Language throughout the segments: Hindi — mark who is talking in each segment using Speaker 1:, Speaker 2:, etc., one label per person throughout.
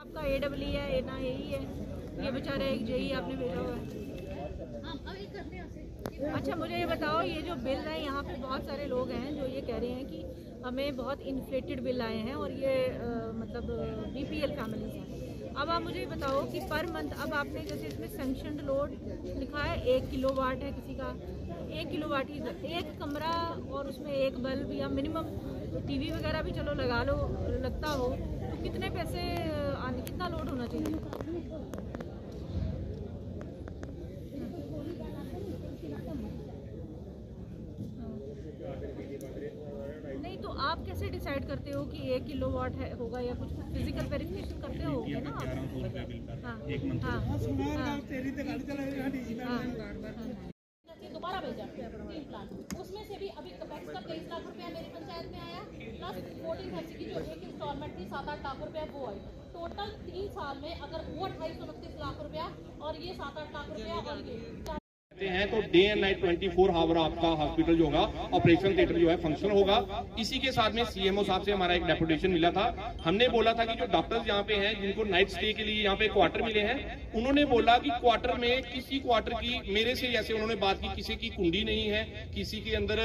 Speaker 1: आपका AEE है ना AE है, ये बेचारा एक JEE आपने भेजा हुआ है। अच्छा मुझे ये बताओ, ये जो बिल है यहाँ पे बहुत सारे लोग हैं जो ये कह रहे हैं कि हमें बहुत इन्फ्लेटेड बिल आए हैं और ये मतलब BPL फैमिलीज हैं। अब आप मुझे बताओ कि पर मंथ, अब आपने जैसे इसमें सैंक्शनड लोड लिखा है 1 किलोवाट है किसी का, 1 किलोवाट की एक कमरा और उसमें एक बल्ब या मिनिमम TV वगैरह भी चलो लगा लो, लगता हो तो कितने पैसे आने, कितना लोड होना चाहिए? नहीं तो आप कैसे डिसाइड करते हो कि 1 किलोवाट है होगा या कुछ फिजिकल वेरिफिकेशन करते हो ना आप?
Speaker 2: दोबारा भेजा 3 प्लान, उसमें से भी अभी कपेक्स का 23 लाख रुपया मेरी पंचायत में आया, प्लस 14 की जो एक इंस्टॉलमेंट थी 7-8 लाख रुपया वो आई। टोटल 3 साल में अगर वो 2829 लाख रुपया और ये 7-8 लाख रुपया और ये
Speaker 3: हैं तो डे एंड नाइट 24 आवर आपका हॉस्पिटल जो होगा, ऑपरेशन थिएटर जो है फंक्शन होगा। इसी के साथ में CMO साहब से हमारा एक डेपुटेशन मिला था। हमने बोला था कि जो डॉक्टर्स यहाँ पे हैं जिनको नाइट स्टे के लिए यहाँ पे क्वार्टर मिले हैं, उन्होंने बोला कि क्वार्टर में किसी क्वार्टर की, मेरे से जैसे उन्होंने बात की, किसी की कुंडी नहीं है, किसी के अंदर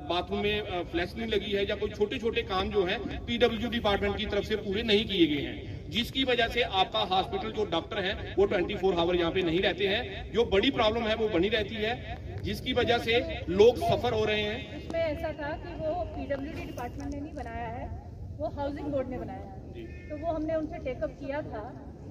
Speaker 3: बाथरूम में फ्लैश नहीं लगी है, या कोई छोटे छोटे काम जो है PWD डिपार्टमेंट की तरफ से पूरे नहीं किए गए हैं, जिसकी वजह से आपका हॉस्पिटल जो डॉक्टर हैं वो 24 आवर यहाँ पे नहीं रहते हैं। जो बड़ी प्रॉब्लम है वो बनी रहती है, जिसकी वजह से लोग सफर हो रहे हैं।
Speaker 1: इसमें ऐसा था कि वो PWD डिपार्टमेंट ने नहीं बनाया है, वो हाउसिंग बोर्ड ने बनाया है, तो वो हमने उनसे टेकअप किया था।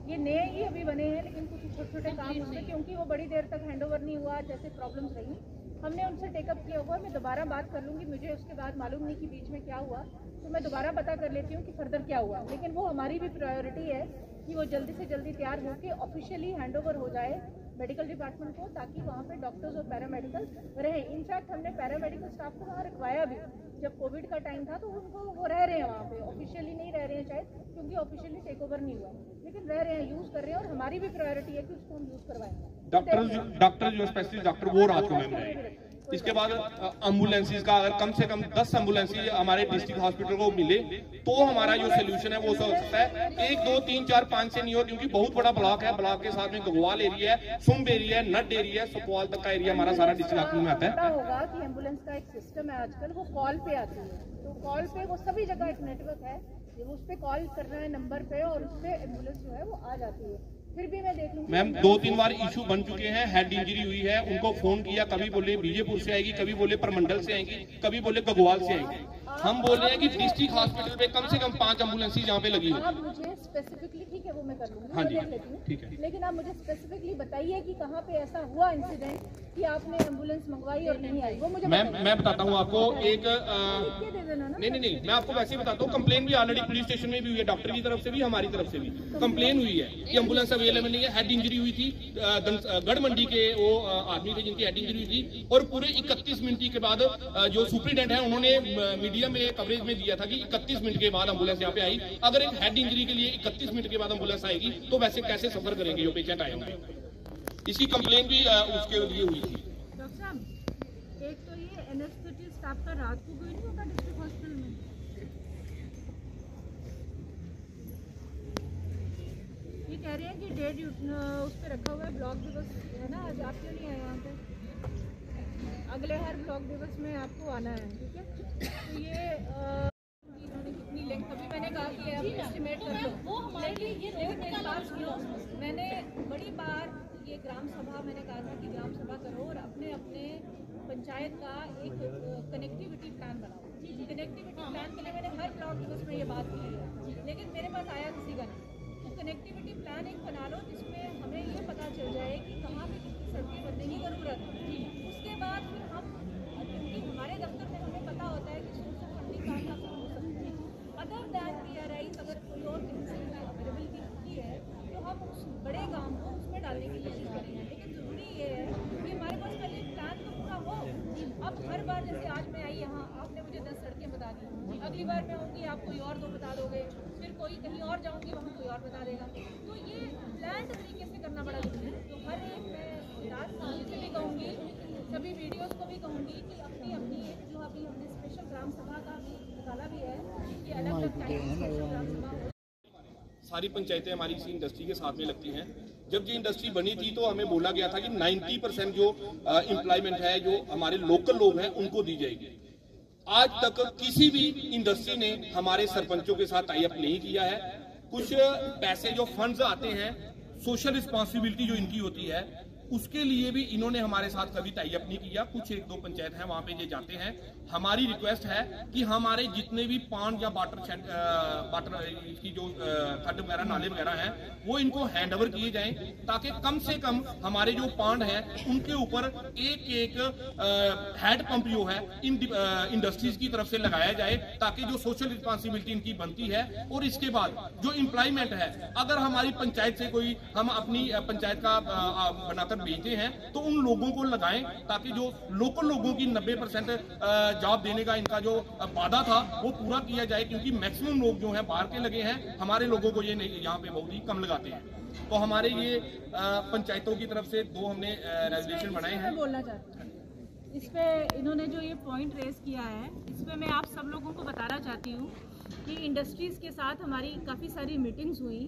Speaker 1: ये नए ही अभी बने हैं, लेकिन कुछ छोटे छोटे काम उसमें, क्योंकि वो बड़ी देर तक हैंडओवर नहीं हुआ, जैसे प्रॉब्लम्स रही, हमने उनसे टेकअप किया हुआ। मैं दोबारा बात कर लूँगी, मुझे उसके बाद मालूम नहीं कि बीच में क्या हुआ, तो मैं दोबारा पता कर लेती हूँ कि फर्दर क्या हुआ। लेकिन वो हमारी भी प्रायोरिटी है कि वो जल्दी से जल्दी तैयार होकर ऑफिशियली हैंडओवर हो जाए मेडिकल डिपार्टमेंट को, ताकि वहाँ पे डॉक्टर्स और पैरामेडिकल रहे। इनफैक्ट हमने पैरामेडिकल स्टाफ को वहाँ रखवाया भी, जब कोविड का टाइम था तो उनको वो रह रहे हैं वहाँ पे, ऑफिशियली नहीं रह रहे हैं शायद, क्योंकि ऑफिशियली टेक ओवर नहीं हुआ, लेकिन रह रहे हैं, यूज कर रहे हैं, और हमारी भी प्रायोरिटी है कि उसको हम यूज करवाएंगे।
Speaker 3: डॉक्टर जो स्पेशलिस्ट डॉक्टर वो रात को मिले। इसके बाद एम्बुलेंसेज का अगर कम से कम 10 एम्बुलेंसेज हमारे डिस्ट्रिक्ट हॉस्पिटल को मिले तो हमारा जो सोल्यूशन है वो हो सकता है। 1 2 3 4 5 से नहीं हो, क्योंकि बहुत बड़ा ब्लॉक है। ब्लॉक के साथ में गगवाल एरिया है, सुम्ब एरिया है, नड एरिया है, सुपौल तक का एरिया हमारा सारा डिस्ट्रिक्ट में आता है।
Speaker 1: होगा कि एम्बुलेंस का एक सिस्टम है आजकल, वो कॉल पे आती है, तो कॉल पे वो सभी जगह एक नेटवर्क है, उस पे कॉल करना है नंबर पे, और उस पे एम्बुलेंस जो है वो आ जाती है। फिर भी मैं देख लूंगी।
Speaker 3: मैम 2-3 बार इशू बन चुके हैं, हेड इंजरी हुई है, उनको फोन किया, कभी बोले बीजेपुर से आएगी, कभी बोले परमंडल से आएगी, कभी बोले गगवाल से आएगी। हम बोल रहे हैं कि डिस्ट्रिक्ट हॉस्पिटल पे कम से कम 5 एम्बुलेंस यहाँ पे लगी हुई।
Speaker 1: आप मुझे स्पेसिफिकली, ठीक है वो मैं कर लूंगी,
Speaker 3: हाँ जी,
Speaker 1: देख लेती हूँ,
Speaker 3: ठीक है,
Speaker 1: लेकिन आप मुझे स्पेसिफिकली बताइए कि कहाँ पे ऐसा हुआ इंसिडेंट कि आपने एम्बुलेंस मंगवाई और नहीं आई, वो मुझे
Speaker 3: मैं बताता हूँ आपको। एक
Speaker 1: दे देना ना।
Speaker 3: नहीं, मैं आपको वैसे ही बताता हूँ। कंप्लेन भी ऑलरेडी पुलिस स्टेशन में भी हुई है, डॉक्टर की तरफ से भी, हमारी तरफ से भी कंप्लेन हुई है कि एम्बुलेंस अवेलेबल नहीं है। हेड इंजरी हुई थी, गढ़ मंडी के वो आदमी थे जिनकी हेड इंजरी हुई थी, और पूरे 31 मिनट के बाद जो सुप्रीडेंट है उन्होंने मीडिया में कवरेज में दिया था कि 31 मिनट के बाद एम्बुलेंस यहाँ पे आई। अगर एक हेड इंजरी के लिए 31 मिनट के बाद एम्बुलेंस आएगी तो वैसे कैसे सफर करेंगे जो पेशेंट आए होंगे। इसकी कंप्लेन भी उसके लिए हुई थी।
Speaker 1: डॉक्टर साहब, एक तो ये एनेस्थेटिक स्टाफ का रात को कोई नहीं होता डिस्ट्रिक्ट हॉस्पिटल में? ये कह रहे हैं कि डेट उस पर रखा हुआ है, ब्लॉक दिवस है ना, आज आप क्यों नहीं आए यहाँ पे? अगले हर ब्लॉक दिवस में आपको आना है, ठीक है? तो ये इन्होंने कितनी लेंथ, अभी मैंने कहा कि आप एस्टिमेट कर लो, वो हमारे लिए ये रोड मेरे पास क्यों, मैंने बड़ी बार ये ग्राम सभा, मैंने कहा था कि ग्राम सभा करो और अपने अपने पंचायत का एक कनेक्टिविटी प्लान बनाओ। कनेक्टिविटी प्लान के लिए मैंने हर ब्लॉक दिवस में ये बात की है, लेकिन मेरे पास आया किसी का नहीं। तो कनेक्टिविटी प्लान एक बना लो जिसमें हमें ये पता चल जाए कि कहाँ पे कितनी सड़कें बनने की ज़रूरत है। उसके बाद फिर हम, क्योंकि हमारे दफ्तर में हमें पता होता है कि सोर्स ऑफ फंडिंग कहाँ कहाँ हो सकती है, अदर दैन PRIs अगर कोई और अवेलेबिलिटी होती है तो हम उस बड़े काम को उसमें डालने की कोशिश करेंगे। लेकिन ज़रूरी ये है कि हमारे पास पहले प्लान तो पूरा हो। अब हर बार जैसे आज मैं आई यहाँ, आपने मुझे 10 सड़कें बता दी, अगली बार मैं होंगी आप कोई और 2 बता दोगे, फिर कोई कहीं और जाऊँगी वहाँ कोई और बता देगा। तो ये प्लान तरीके से करना बड़ा जरूरी है। तो हर एक मैं राजस्थान से भी कहूँगी, सभी वीडियोज़ को भी कहूँगी कि अपनी अपनी एक जो अभी हमने स्पेशल ग्राम सभा का भी निकाला भी है कि अलग अलग टाइम स्पेशल ग्राम सभा हो।
Speaker 3: सारी पंचायतें हमारी इसी इंडस्ट्री के साथ में लगती हैं। जब ये इंडस्ट्री बनी थी तो हमें बोला गया था कि 90% जो एम्प्लॉयमेंट है जो हमारे लोकल लोग हैं उनको दी जाएगी। आज तक किसी भी इंडस्ट्री ने हमारे सरपंचों के साथ टाई अप नहीं किया है। कुछ पैसे जो फंड्स आते हैं, सोशल रिस्पॉन्सिबिलिटी जो इनकी होती है, उसके लिए भी इन्होंने हमारे साथ कभी टाई अप नहीं किया। कुछ 1-2 पंचायत हैं वहां पे ये जाते हैं। हमारी रिक्वेस्ट है कि हमारे जितने भी पांड या वाटर की जो खड्ड वगैरह नाले वगैरह हैं वो इनको हैंड ओवर किए जाएं, ताकि कम से कम हमारे जो पांड हैं उनके ऊपर एक हैंड पंप जो है इन इंडस्ट्रीज की तरफ से लगाया जाए, ताकि जो सोशल रिस्पॉन्सिबिलिटी इनकी बनती है। और इसके बाद जो एम्प्लॉयमेंट है, अगर हमारी पंचायत से कोई हम अपनी पंचायत का बनाकर भेजते हैं तो उन लोगों को लगाएं, ताकि जो लोकल लोगों की 90% जॉब देने का इनका जो वादा था वो पूरा किया जाए, क्योंकि मैक्सिमम लोग जो हैं बाहर के लगे हैं, हमारे लोगों को ये यहाँ पे बहुत ही कम लगाते हैं। तो हमारे ये पंचायतों की तरफ से 2 हमने रेजोल्यूशन बनाए हैं।
Speaker 1: बोलना चाहती हूँ इस पे, इन्होंने जो ये पॉइंट रेज किया है इस पे मैं आप सब लोगों को बताना चाहती हूँ कि इंडस्ट्रीज़ के साथ हमारी काफ़ी सारी मीटिंग्स हुई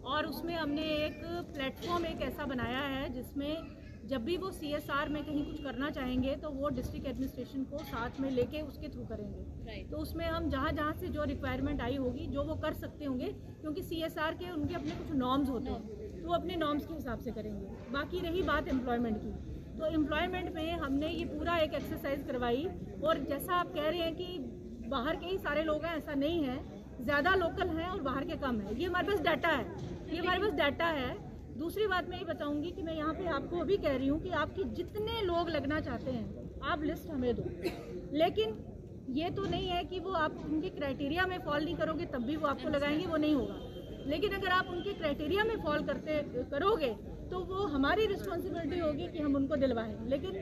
Speaker 1: और उसमें हमने एक प्लेटफॉर्म एक ऐसा बनाया है जिसमें जब भी वो CSR में कहीं कुछ करना चाहेंगे तो वो डिस्ट्रिक्ट एडमिनिस्ट्रेशन को साथ में लेके उसके थ्रू करेंगे। तो उसमें हम जहाँ से जो रिक्वायरमेंट आई होगी जो वो कर सकते होंगे, क्योंकि CSR के उनके अपने कुछ नॉर्म्स होते हैं तो वो अपने नॉर्म्स के हिसाब से करेंगे। बाकी रही बात एम्प्लॉयमेंट की, तो एम्प्लॉयमेंट में हमने ये पूरा एक एक्सरसाइज करवाई। और जैसा आप कह रहे हैं कि बाहर के ही सारे लोग हैं, ऐसा नहीं है, ज़्यादा लोकल हैं और बाहर के कम है। ये हमारे पास डाटा है, ये हमारे पास डाटा है। दूसरी बात मैं ये बताऊंगी कि मैं यहाँ पे आपको अभी कह रही हूँ कि आपके जितने लोग लगना चाहते हैं आप लिस्ट हमें दो, लेकिन ये तो नहीं है कि वो आप उनके क्राइटेरिया में फॉल नहीं करोगे तब भी वो आपको लगाएंगे, वो नहीं होगा। लेकिन अगर आप उनके क्राइटेरिया में फॉल करोगे तो वो हमारी रिस्पॉन्सिबिलिटी होगी कि हम उनको दिलवाएं। लेकिन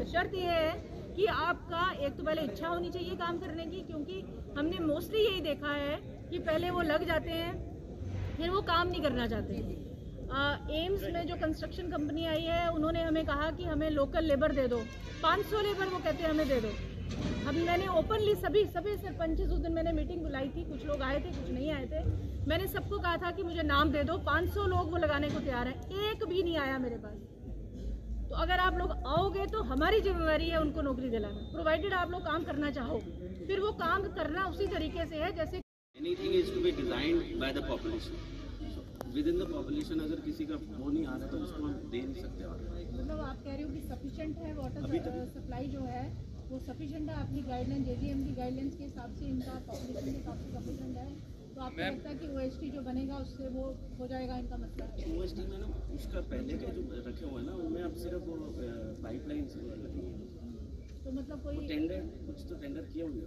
Speaker 1: शर्त यह है कि आपका एक तो पहले इच्छा होनी चाहिए काम करने की, क्योंकि हमने मोस्टली यही देखा है कि पहले वो लग जाते हैं फिर वो काम नहीं करना चाहते। एम्स में जो कंस्ट्रक्शन कंपनी आई है उन्होंने हमें कहा कि हमें लोकल लेबर दे दो, 500 लेबर वो कहते हैं हमें दे दो। अब मैंने ओपनली सभी सरपंचेस, उस दिन मैंने मीटिंग बुलाई थी, कुछ लोग आए थे कुछ नहीं आए थे, मैंने सबको कहा था कि मुझे नाम दे दो, 500 लोग वो लगाने को तैयार हैं, एक भी नहीं आया मेरे पास। तो अगर आप लोग आओगे तो हमारी जिम्मेवारी है उनको नौकरी दिलाना, प्रोवाइडेड आप लोग काम करना चाहो। फिर वो काम करना उसी तरीके से है जैसे
Speaker 4: Anything is to be designed by the population. So within the population अगर किसी का वो नहीं आ रहा तो उसको हम दे नहीं सकते।
Speaker 1: मतलब आप कह रहे हो कि सफिशिएंट है वाटर सप्लाई जो है वो सफिशिएंट है, आपकी गाइडलाइन JGM की गाइडलाइंस के हिसाब से इनका पॉपुलेशन के हिसाब से सफिशिएंट है, तो आपको लगता है कि OST जो बनेगा उससे वो हो जाएगा इनका मसला?
Speaker 4: OST में ना उसका पहले के जो रखे हुए हैं ना उनमें अब सिर्फ पाइपलाइन लगी है,
Speaker 1: तो मतलब कोई
Speaker 4: टेंडर कुछ तो टेंडर किए हुए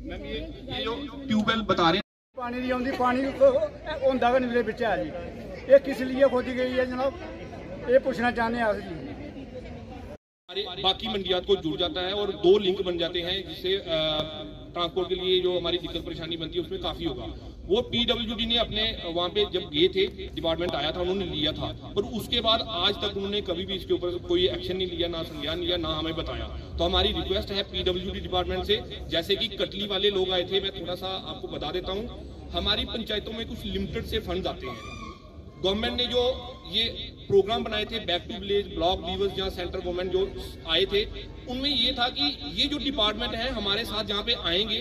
Speaker 3: मैम ये जो ट्यूबवेल बता रहे हैं
Speaker 5: पानी नहीं आती, पानी होंदा गै नहीं बिच है जी, ये किस लिए खोदी गई है जनाब, ये पूछना चाहते हैं आप जी।
Speaker 3: बाकी मंडियात को जुड़ जाता है और 2 लिंक बन जाते हैं, जिससे ट्रांसपोर्ट के लिए जो हमारी दिक्कत परेशानी बनती है उसमें काफी होगा। वो PWD ने अपने वहाँ पे जब गए थे, डिपार्टमेंट आया था, उन्होंने लिया था, पर उसके बाद आज तक उन्होंने कभी भी इसके ऊपर कोई एक्शन नहीं लिया, ना संज्ञान लिया, ना हमें बताया। तो हमारी रिक्वेस्ट है PWD डिपार्टमेंट से, जैसे कि कटली वाले लोग आए थे, मैं थोड़ा सा आपको बता देता हूँ, हमारी पंचायतों में कुछ लिमिटेड से फंड आते हैं। गवर्नमेंट ने जो ये प्रोग्राम बनाए थे back to village, block levels, जहाँ सेंट्रल गवर्नमेंट जो आए थे, उनमें ये था कि ये जो डिपार्टमेंट है हमारे साथ जहाँ पे आएंगे,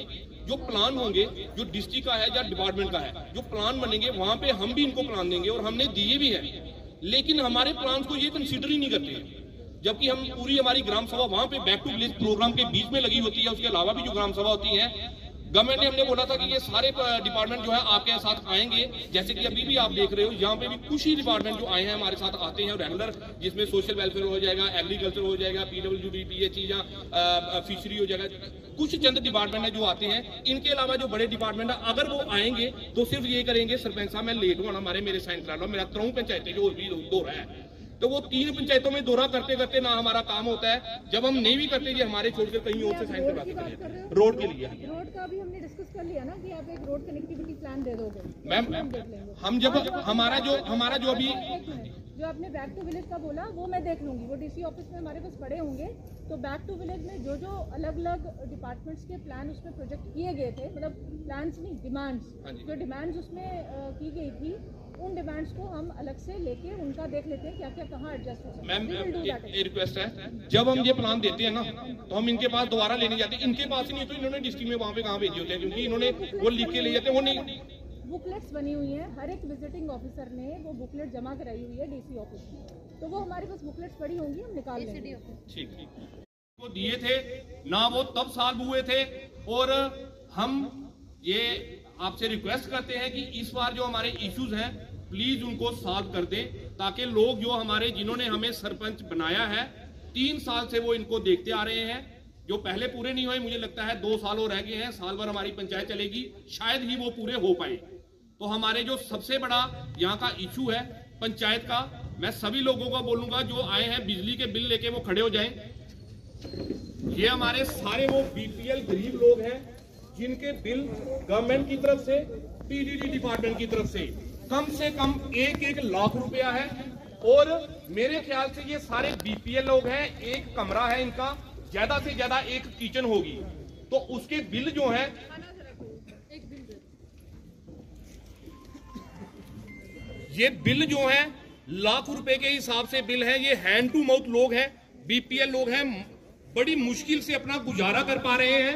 Speaker 3: जो प्लान होंगे जो डिस्ट्रिक्ट का है या डिपार्टमेंट का है, जो प्लान बनेंगे वहां पे हम भी इनको प्लान देंगे और हमने दिए भी है, लेकिन हमारे प्लान को ये कंसीडर ही नहीं करते हैं। जबकि हम पूरी हमारी ग्राम सभा वहां पे बैक टू विलेज प्रोग्राम के बीच में लगी होती है, उसके अलावा भी जो ग्राम सभा होती है, गवर्नमेंट ने हमने बोला था कि ये सारे डिपार्टमेंट जो है आपके साथ आएंगे। जैसे कि अभी भी आप देख रहे हो यहाँ पे भी कुछ ही डिपार्टमेंट जो आए हैं हमारे साथ आते हैं रेगुलर, जिसमें सोशल वेलफेयर हो जाएगा, एग्रीकल्चर हो जाएगा, PWD, PH या फिशरी हो जाएगा, कुछ चंद डिपार्टमेंट है जो आते हैं। इनके अलावा जो बड़े डिपार्टमेंट है अगर वो आएंगे तो सिर्फ ये करेंगे, सरपंच साहब मैं लेट हूँ, हमारे मेरे साइन करा लो, मेरा 3 पंचायतें जो भी दौरा है, तो वो 3 पंचायतों में दौरा करते करते ना हमारा काम होता है। जब हम नहीं भी करते, ये हमारे छोड़कर कहीं और से साइन करवाते हैं रोड के लिए।
Speaker 1: रोड का भी हमने डिस्कस कर लिया ना कि आप एक रोड कनेक्टिविटी प्लान दे दोगे
Speaker 3: मैम। हम जब हमारा जो अभी
Speaker 1: जो आपने बैक टू विलेज का बोला वो मैं देख लूँगी, वो डीसी ऑफिस में हमारे पास पड़े होंगे। तो बैक टू विलेज में जो जो अलग अलग डिपार्टमेंट्स के प्लान उसमें प्रोजेक्ट किए गए थे, मतलब प्लान्स नहीं डिमांड्स, जो डिमांड्स उसमें की गई थी, उन डिमांड्स को हम अलग से लेके उनका देख लेते हैं क्या क्या कहाँ एडजस्ट हो सकता है।
Speaker 3: मैम एक रिक्वेस्ट है, जब हम ये प्लान देते हैं ना तो हम इनके पास दोबारा लेने जाते हैं, इनके पास ही नहीं तो इन्होंने डिस्ट्रिक्ट में वहाँ पे कहाँ भेजे होते हैं, क्योंकि इन्होंने वो लिख के ले जाते हैं, वो नहीं।
Speaker 1: बुकलेट्स बनी हुई हैं, हर एक विजिटिंग ऑफिसर ने वो बुकलेट जमा कराई हुई है डीसी ऑफिस में, तो वो हमारे पास बुकलेट्स पड़ी होंगी, हम निकाल लेंगे।
Speaker 3: ठीक वो दिए थे ना, वो तब सॉल्व हुए थे। और हम ये आपसे रिक्वेस्ट करते हैं कि इस बार जो हमारे इश्यूज हैं प्लीज उनको सॉल्व कर दें, ताकि लोग जो हमारे जिन्होंने हमें सरपंच बनाया है 3 साल से वो इनको देखते आ रहे हैं, जो पहले पूरे नहीं हुए, मुझे लगता है 2 साल और रह गए हैं, साल भर हमारी पंचायत चलेगी, शायद ही वो पूरे हो पाए। तो हमारे जो सबसे बड़ा यहाँ का इशू है पंचायत का, मैं सभी लोगों को बोलूंगा जो आए हैं बिजली के बिल लेके वो खड़े हो जाएं। ये हमारे सारे वो बीपीएल गरीब लोग हैं जिनके बिल गवर्नमेंट की तरफ से, पीडीडी डिपार्टमेंट की तरफ से कम 1 लाख रुपया है। और मेरे ख्याल से ये सारे बीपीएल लोग हैं, एक कमरा है इनका, ज्यादा से ज्यादा एक किचन होगी, तो उसके बिल जो है ये बिल जो है लाख रुपए के हिसाब से बिल है। ये हैंड टू माउथ लोग हैं, बीपीएल लोग हैं, बड़ी मुश्किल से अपना गुजारा कर पा रहे हैं।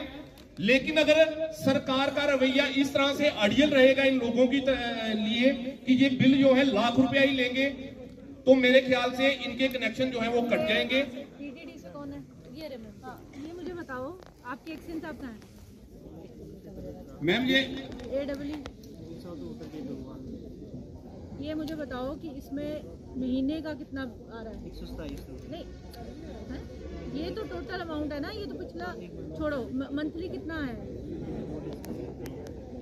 Speaker 3: लेकिन अगर सरकार का रवैया इस तरह से अड़ियल रहेगा इन लोगों की लिए कि ये बिल जो है लाख रुपया ही लेंगे, तो मेरे ख्याल से इनके कनेक्शन जो है वो कट जाएंगे।
Speaker 1: टीटीडी से कौन है? ये मुझे बताओ, आपके एक्सचेंज साहब कहाँ है?
Speaker 3: मैम ये
Speaker 1: AWE ये मुझे बताओ कि इसमें महीने का कितना आ रहा है?
Speaker 6: 127
Speaker 1: नहीं है? ये तो टोटल अमाउंट है ना, ये तो पिछला छोड़ो, मंथली कितना है?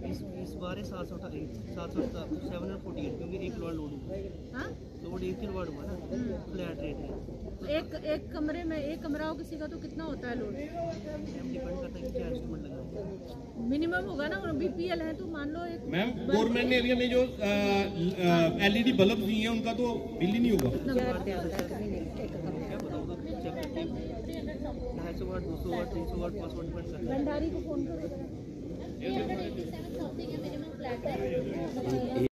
Speaker 6: इस बार है 748 क्योंकि 1 किलोवाट लोड हुआ।
Speaker 1: हाँ?
Speaker 6: लोड 1 किलोवाट हुआ ना, फ्लैट रेट है।
Speaker 1: एक कमरे में एक कमरा हो किसी का तो कितना होता है लोड?
Speaker 6: डिपेंड करता है कि क्या इंस्ट्रूमेंट लगा है।
Speaker 1: मिनिमम होगा ना, बीपीएल है तो मान लो एक
Speaker 3: मैम गवर्नमेंट एरिया में जो एलईडी बल्ब दिए हैं उनका तो बिल ही नहीं होगा।
Speaker 6: 250 वाट, 200 वाट, 300 वाट, 500 वाट डिपेंड करता है।
Speaker 1: भंडारी को फोन करो।
Speaker 2: 387 समथिंग है मिनिमम फ्लैट है।